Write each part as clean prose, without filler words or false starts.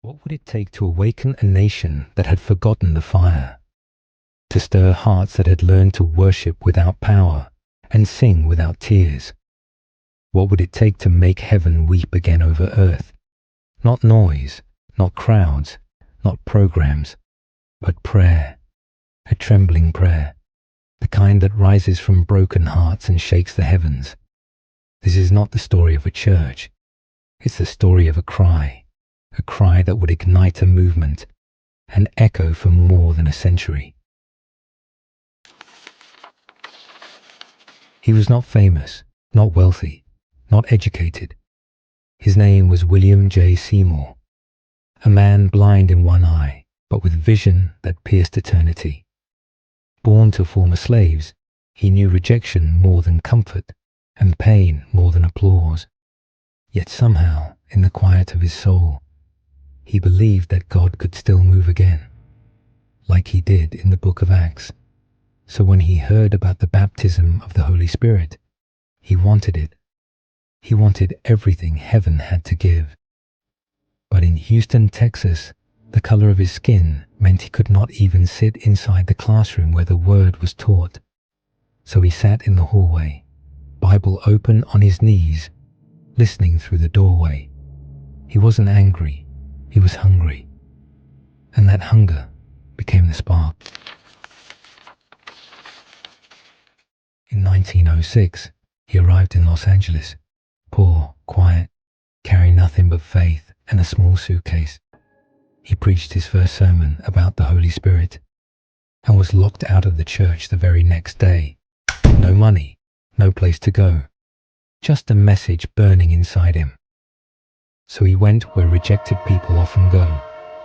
What would it take to awaken a nation that had forgotten the fire? To stir hearts that had learned to worship without power and sing without tears? What would it take to make heaven weep again over earth? Not noise, not crowds, not programs, but prayer. A trembling prayer, the kind that rises from broken hearts and shakes the heavens. This is not the story of a church. It's the story of a cry that would ignite a movement and echo for more than a century. He was not famous, not wealthy, not educated. His name was William J. Seymour, a man blind in one eye, but with vision that pierced eternity. Born to former slaves, he knew rejection more than comfort and pain more than applause. Yet somehow, in the quiet of his soul, he believed that God could still move again, like he did in the book of Acts. So when he heard about the baptism of the Holy Spirit, he wanted it. He wanted everything heaven had to give. But in Houston, Texas, the color of his skin meant he could not even sit inside the classroom where the word was taught. So he sat in the hallway, Bible open on his knees, listening through the doorway. He wasn't angry, he was hungry. And that hunger became the spark. In 1906, he arrived in Los Angeles, poor, quiet, carrying nothing but faith and a small suitcase. He preached his first sermon about the Holy Spirit and was locked out of the church the very next day. No money, no place to go, just a message burning inside him. So he went where rejected people often go,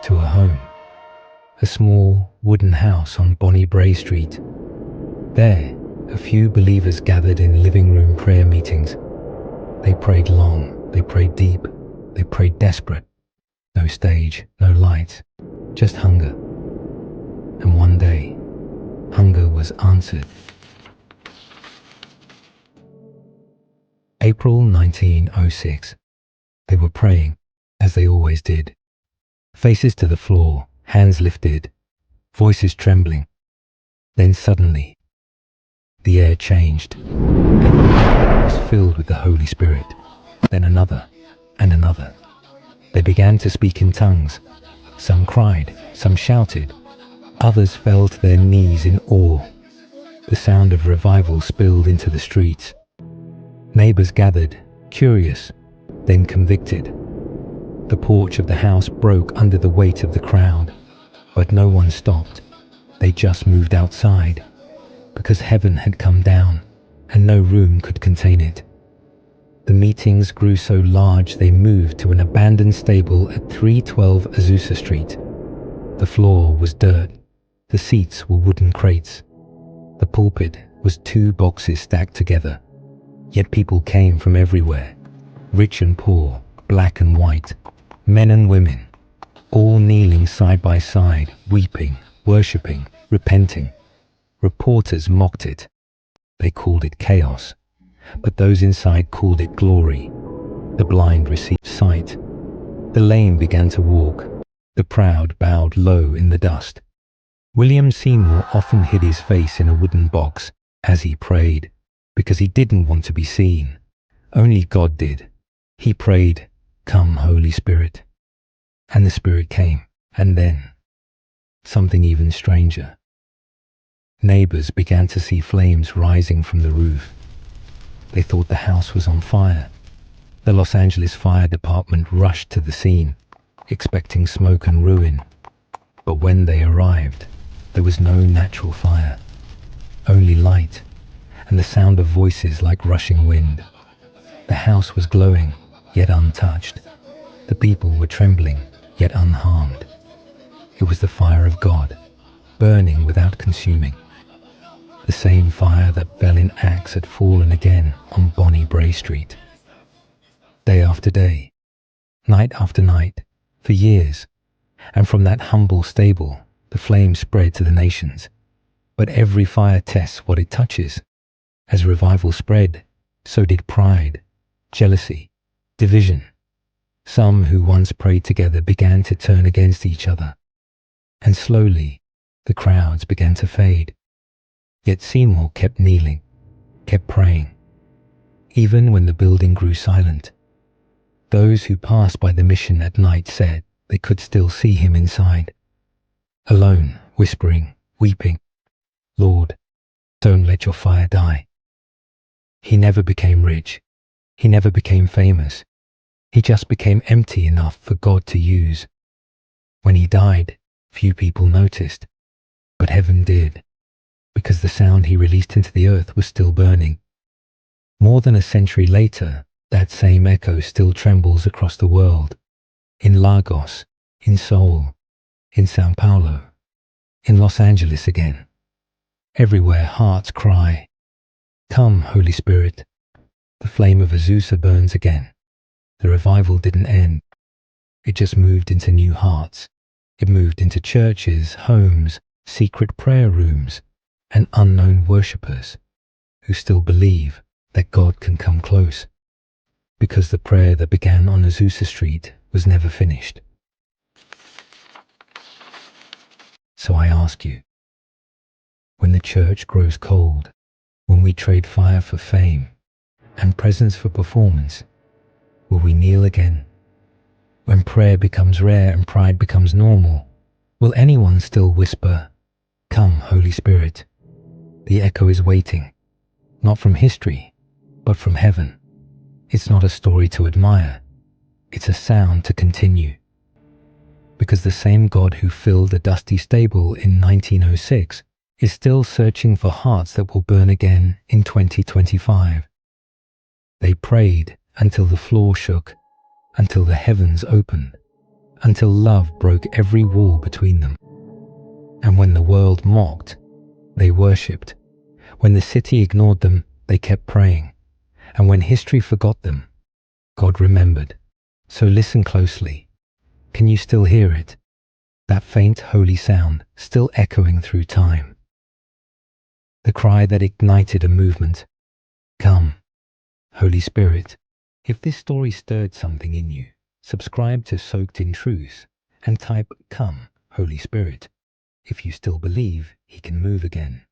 to a home, a small wooden house on Bonnie Bray Street. There, a few believers gathered in living room prayer meetings. They prayed long, they prayed deep, they prayed desperate. No stage, no lights, just hunger. And one day, hunger was answered. April 1906. They were praying, as they always did. Faces to the floor, hands lifted, voices trembling. Then suddenly, the air changed, and the room was filled with the Holy Spirit. Then another, and another. They began to speak in tongues. Some cried, some shouted. Others fell to their knees in awe. The sound of revival spilled into the streets. Neighbors gathered, curious, then convicted. The porch of the house broke under the weight of the crowd, but no one stopped. They just moved outside, because heaven had come down, and no room could contain it. The meetings grew so large they moved to an abandoned stable at 312 Azusa Street. The floor was dirt. The seats were wooden crates. The pulpit was 2 boxes stacked together. Yet people came from everywhere, rich and poor, black and white, men and women, all kneeling side by side, weeping, worshipping, repenting. Reporters mocked it. They called it chaos. But those inside called it glory. The blind received sight. The lame began to walk. The proud bowed low in the dust. William Seymour often hid his face in a wooden box as he prayed, because he didn't want to be seen. Only God did. He prayed, "Come, Holy Spirit." And the Spirit came. And then, something even stranger. Neighbors began to see flames rising from the roof. They thought the house was on fire. The Los Angeles Fire Department rushed to the scene, expecting smoke and ruin. But when they arrived, there was no natural fire, only light, and the sound of voices like rushing wind. The house was glowing, yet untouched. The people were trembling, yet unharmed. It was the fire of God, burning without consuming. The same fire that fell in Acts had fallen again on Bonnie Bray Street. Day after day, night after night, for years, and from that humble stable, the flame spread to the nations. But every fire tests what it touches. As revival spread, so did pride, jealousy, division. Some who once prayed together began to turn against each other, and slowly the crowds began to fade. Yet Seymour kept kneeling, kept praying, even when the building grew silent. Those who passed by the mission at night said they could still see him inside, alone, whispering, weeping, "Lord, don't let your fire die." He never became rich. He never became famous. He just became empty enough for God to use. When he died, few people noticed, but heaven did, because the sound he released into the earth was still burning. More than a century later, that same echo still trembles across the world, in Lagos, in Seoul, in Sao Paulo, in Los Angeles again. Everywhere hearts cry, "Come, Holy Spirit." The flame of Azusa burns again. The revival didn't end. It just moved into new hearts. It moved into churches, homes, secret prayer rooms, and unknown worshippers who still believe that God can come close, because the prayer that began on Azusa Street was never finished. So I ask you, when the church grows cold, when we trade fire for fame and presence for performance, will we kneel again? When prayer becomes rare and pride becomes normal, will anyone still whisper, "Come, Holy Spirit"? The echo is waiting, not from history, but from heaven. It's not a story to admire. It's a sound to continue. Because the same God who filled a dusty stable in 1906 is still searching for hearts that will burn again in 2025. They prayed until the floor shook, until the heavens opened, until love broke every wall between them. And when the world mocked, they worshipped. When the city ignored them, they kept praying. And when history forgot them, God remembered. So listen closely. Can you still hear it? That faint holy sound still echoing through time. The cry that ignited a movement. Come, Holy Spirit. If this story stirred something in you, subscribe to Soaked in Truth and type "Come, Holy Spirit" if you still believe he can move again.